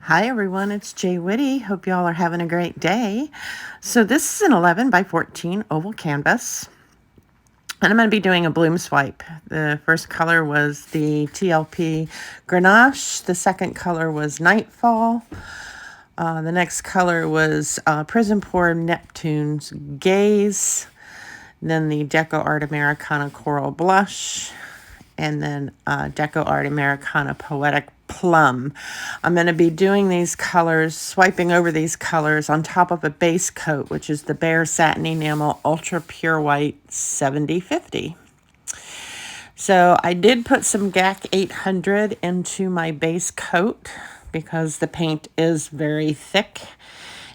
Hi everyone, it's jwitty. Hope y'all are having a great day. So this is an 11 by 14 oval canvas, and I'm going to be doing a bloom swipe. The first color was the TLP Grenache. The second color was Nightfall. The next color was Prizm Neptunes Gaze. Then the DecoArt Americana Coral Blush. And then DecoArt Americana Poetic Plum. I'm going to be doing these colors, swiping over these colors on top of a base coat, which is the Behr Satin Enamel Ultra Pure White 7050. So I did put some GAC 800 into my base coat because the paint is very thick,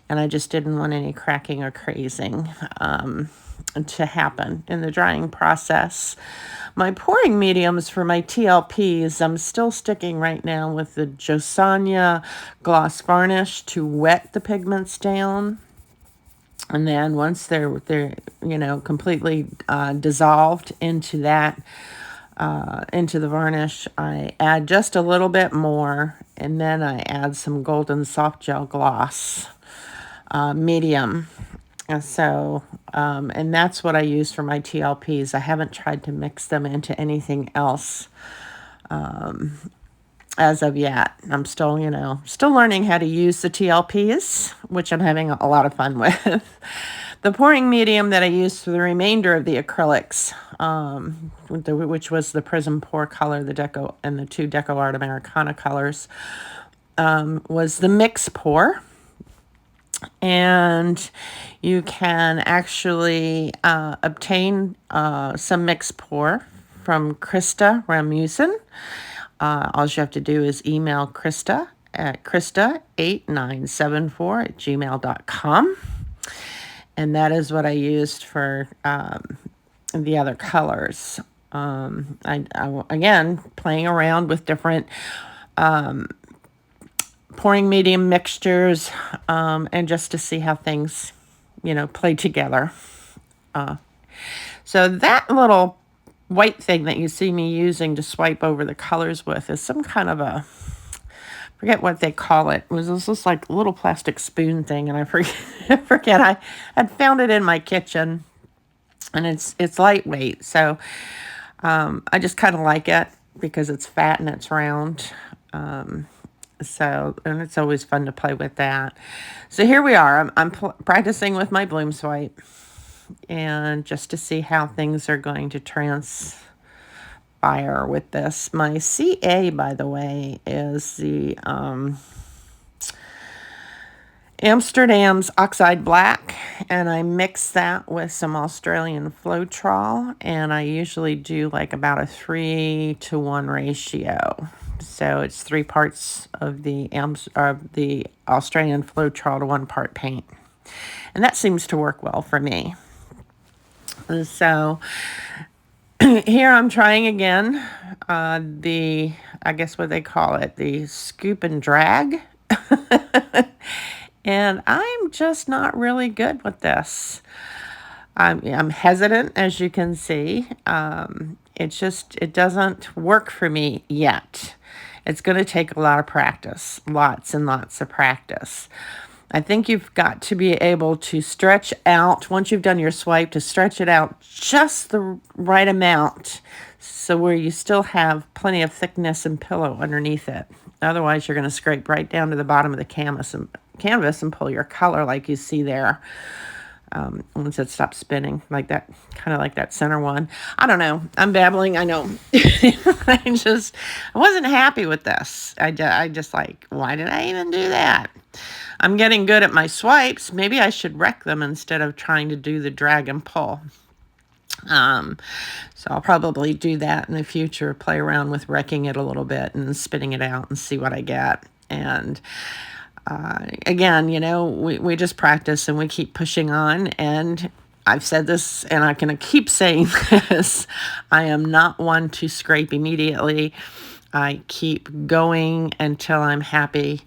and I just didn't want any cracking or crazing to happen in the drying process. My pouring mediums for my TLPs, I'm still sticking right now with the JoSonja gloss varnish to wet the pigments down. And then once they're completely dissolved into that, into the varnish, I add just a little bit more, and then I add some golden soft gel gloss medium. And so, and that's what I use for my TLPs. I haven't tried to mix them into anything else as of yet. I'm still, still learning how to use the TLPs, which I'm having a lot of fun with. The pouring medium that I used for the remainder of the acrylics, which was the Prizm Pour color, the Deco, and the two DecoArt Americana colors, was the mix pour. And you can actually obtain some mix pour from Krista Ramusen. All you have to do is email Krista at krista8974@gmail.com. And that is what I used for the other colors. Again, playing around with different pouring medium mixtures, and just to see how things, play together. So that little white thing that you see me using to swipe over the colors with is some kind of a, forget what they call it. It was just like a little plastic spoon thing, and I forget. I had found it in my kitchen, and it's lightweight. So I just kind of like it because it's fat and it's round. So, and it's always fun to play with that. So here we are. I'm practicing with my bloom swipe, and just to see how things are going to transpire with this. My CA, by the way, is the Amsterdam's Oxide Black, and I mix that with some Australian Floetrol, and I usually do like about a 3-to-1 ratio. So it's 3 parts of the Australian Floetrol to 1 part paint. And that seems to work well for me. So here I'm trying again I guess what they call it, the scoop and drag. And I'm just not really good with this. I'm hesitant, as you can see. It doesn't work for me yet. It's going to take a lot of practice, lots and lots of practice. I think you've got to be able to stretch out, once you've done your swipe, to stretch it out just the right amount, so where you still have plenty of thickness and pillow underneath it. Otherwise, you're going to scrape right down to the bottom of the canvas and pull your color like you see there. Once it stops spinning, like that, kind of like that center one. I don't know. I'm babbling. I know. I wasn't happy with this. I just like, why did I even do that? I'm getting good at my swipes. Maybe I should wreck them instead of trying to do the drag and pull. So I'll probably do that in the future, play around with wrecking it a little bit and spitting it out and see what I get. And again, we just practice and we keep pushing on. And I've said this, and I'm going to keep saying this. I am not one to scrape immediately. I keep going until I'm happy,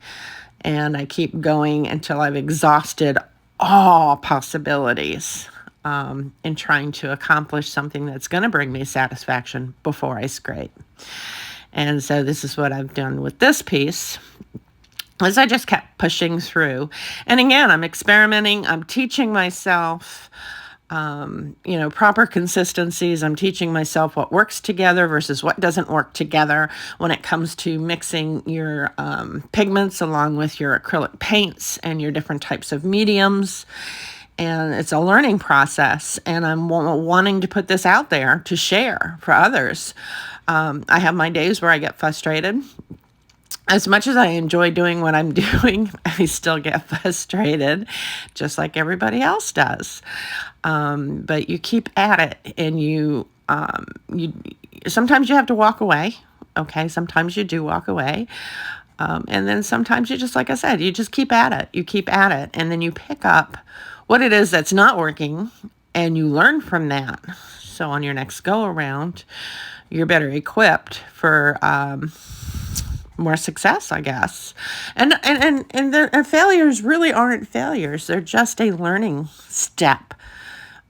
and I keep going until I've exhausted all possibilities in trying to accomplish something that's going to bring me satisfaction before I scrape. And so this is what I've done with this piece. as I just kept pushing through. And again, I'm experimenting, I'm teaching myself, you know, proper consistencies. I'm teaching myself what works together versus what doesn't work together when it comes to mixing your pigments along with your acrylic paints and your different types of mediums. And it's a learning process, and I'm wanting to put this out there to share for others. I have my days where I get frustrated. As much as I enjoy doing what I'm doing, I still get frustrated, just like everybody else does. But you keep at it, and you sometimes you have to walk away. Okay, sometimes you do walk away. And then sometimes you just, like I said, you just keep at it. You keep at it, and then you pick up what it is that's not working, and you learn from that. So on your next go around, you're better equipped for more success, I guess. And the failures really aren't failures. They're just a learning step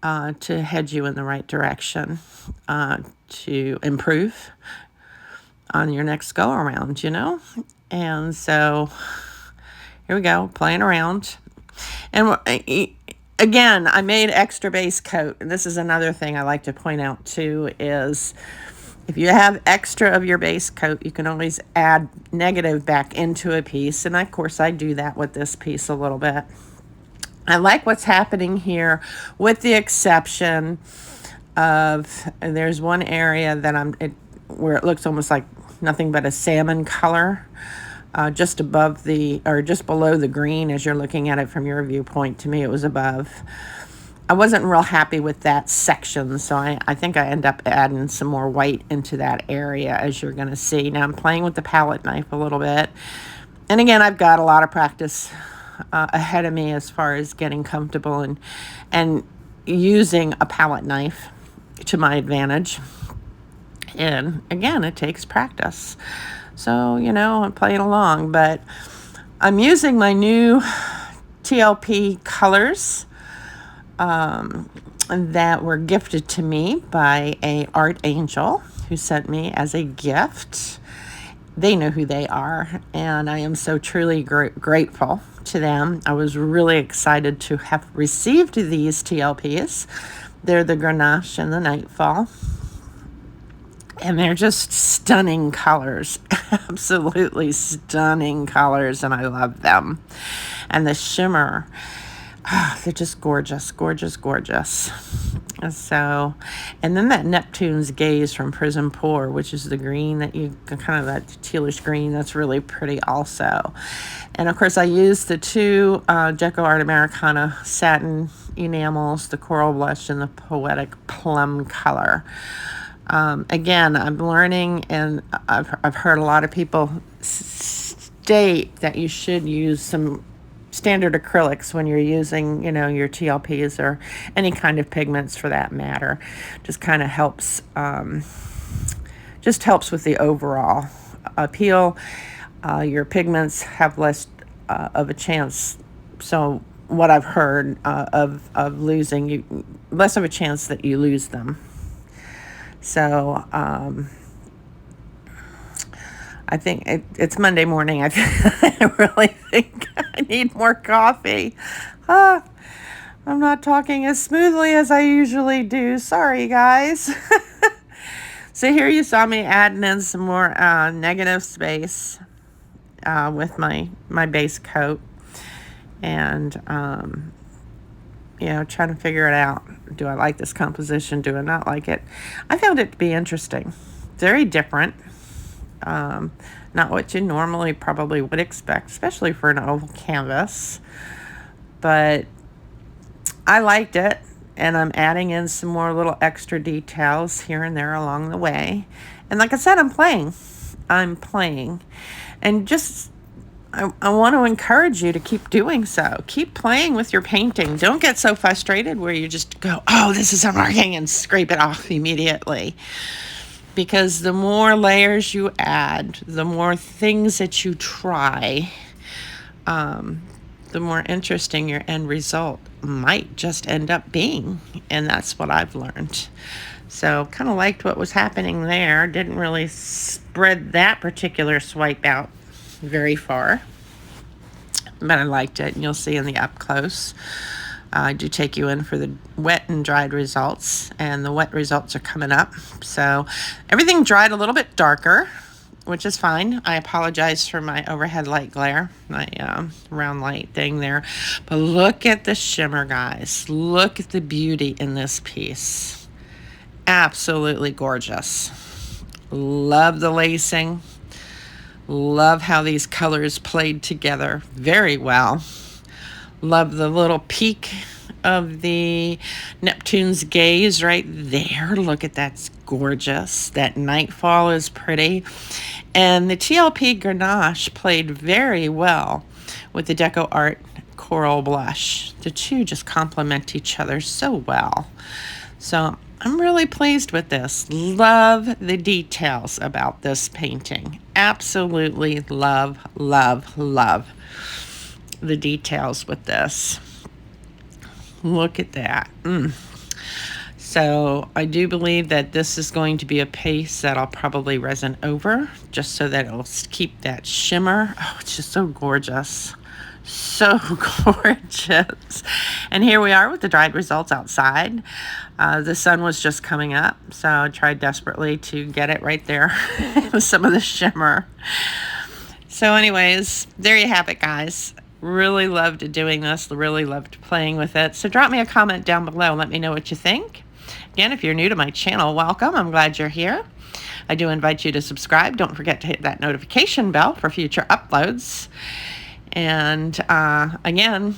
to head you in the right direction, to improve on your next go around, you know? And so here we go, playing around. And again, I made extra base coat. And this is another thing I like to point out too, is if you have extra of your base coat, you can always add negative back into a piece. And of course, I do that with this piece a little bit. I like what's happening here, with the exception of, there's one area that where it looks almost like nothing but a salmon color, just above or just below the green as you're looking at it from your viewpoint. To me, it was above. I wasn't real happy with that section, so I think I end up adding some more white into that area, as you're going to see. Now I'm playing with the palette knife a little bit. And again, I've got a lot of practice ahead of me as far as getting comfortable and using a palette knife to my advantage. And again, it takes practice. So, you know, I'm playing along, but I'm using my new TLP colors that were gifted to me by a art angel who sent me as a gift. They know who they are, and I am so truly grateful to them. I was really excited to have received these TLPs. They're the Grenache and the Nightfall. And they're just stunning colors, absolutely stunning colors, and I love them. And the shimmer, they're just gorgeous, gorgeous, gorgeous. So, and then that Neptunes gaze from Prizm Pour, which is the green that you kind of, that tealish green, that's really pretty also. And of course, I used the two DecoArt Americana Satin enamels, the Coral Blush and the Poetic Plum color. Again, I'm learning, and I've heard a lot of people state that you should use some standard acrylics when you're using, you know, your TLPs or any kind of pigments for that matter. Just kind of helps, just helps with the overall appeal. Your pigments have less of a chance. So what I've heard of losing, less of a chance that you lose them. So, I think it's Monday morning. I really think I need more coffee. I'm not talking as smoothly as I usually do. Sorry, guys. So here you saw me adding in some more negative space with my base coat. And, you know, trying to figure it out. Do I like this composition? Do I not like it? I found it to be interesting. Very different. Not what you normally probably would expect, especially for an oval canvas. But I liked it, and I'm adding in some more little extra details here and there along the way. And like I said, I'm playing. And just, I want to encourage you to keep doing so. Keep playing with your painting. Don't get so frustrated where you just go, oh, this isn't working, and scrape it off immediately. Because the more layers you add, the more things that you try, the more interesting your end result might just end up being. And that's what I've learned. So kind of liked what was happening there. Didn't really spread that particular swipe out very far. but I liked it, and you'll see in the up close. I do take you in for the wet and dried results, and the wet results are coming up. So everything dried a little bit darker, which is fine. I apologize for my overhead light glare, my round light thing there. But look at the shimmer, guys. Look at the beauty in this piece. Absolutely gorgeous. Love the lacing. Love how these colors played together very well. Love the little peak of the Neptune's gaze right there. Look at that, it's gorgeous. That Nightfall is pretty. And the TLP Grenache played very well with the DecoArt Coral Blush. The two just complement each other so well. So I'm really pleased with this. Love the details about this painting. Absolutely love, love, love the details with this. Look at that. So I do believe that this is going to be a piece that I'll probably resin over, just so that it'll keep that shimmer. Oh, it's just so gorgeous. So gorgeous. And here we are with the dried results outside. The sun was just coming up, so I tried desperately to get it right there with some of the shimmer. So anyways, there you have it, guys. Really loved doing this, really loved playing with it. So drop me a comment down below and let me know what you think. Again, if you're new to my channel, welcome. I'm glad you're here. I do invite you to subscribe. Don't forget to hit that notification bell for future uploads. And again,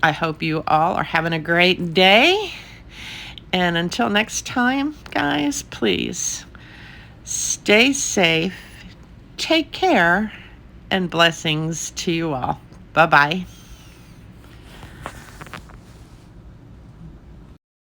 I hope you all are having a great day. And until next time, guys, please stay safe, take care, and blessings to you all. Bye-bye.